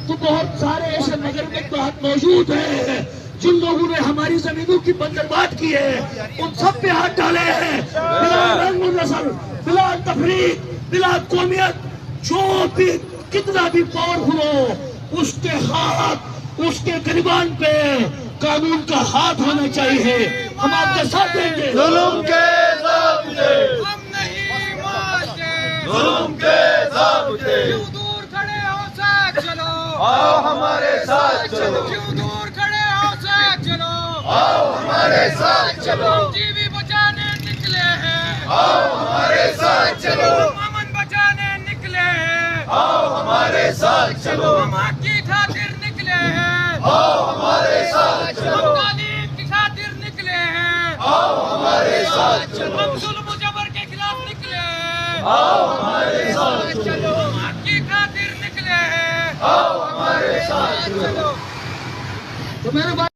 تو بہت سارے ایسے نگر کے تحت موجود ہیں جن لوگوں نے ہماری زمینوں کی بندربات کی ہے، ان سب پہ ہاتھ ڈالے ہیں، بلا رنگ و نسل، بلا تفریق، بلا قومیت، جو بھی کتنا بھی پاورفل ہو، اس کے ہاتھ، اس کے گریبان پہ قانون کا ہاتھ ہونا چاہیے۔ ہم آپ کے ساتھ دیں گے۔ ظلم کے ضابطے، ہم نہیں مانتے، ظلم کے ضابطے، کیوں دور کھڑے ہو ساتھ چلو، آؤ ہمارے ساتھ چلو، کیوں دور کھڑے ہو ساتھ چلو، آؤ ہمارے ساتھ چلو، جیوی بچانے نکلے ہیں، آؤ ہمارے ساتھ چلو، امن بچانے نکلے ہیں، آؤ ہمارے ساتھ چلو، ہم حق کی خاطر نکلے ہیں، آؤ ہمارے ساتھ چلو، ہم تعلیم کی خاطر نکلے ہیں، آؤ ہمارے ساتھ چلو، ہم ظلم و جبر کے خلاف نکلے ہیں، آؤ ہمارے ساتھ چلو، ہم حق کی خاطر نکلے ہیں، آؤ ہمارے ساتھ چلو۔ تو میرے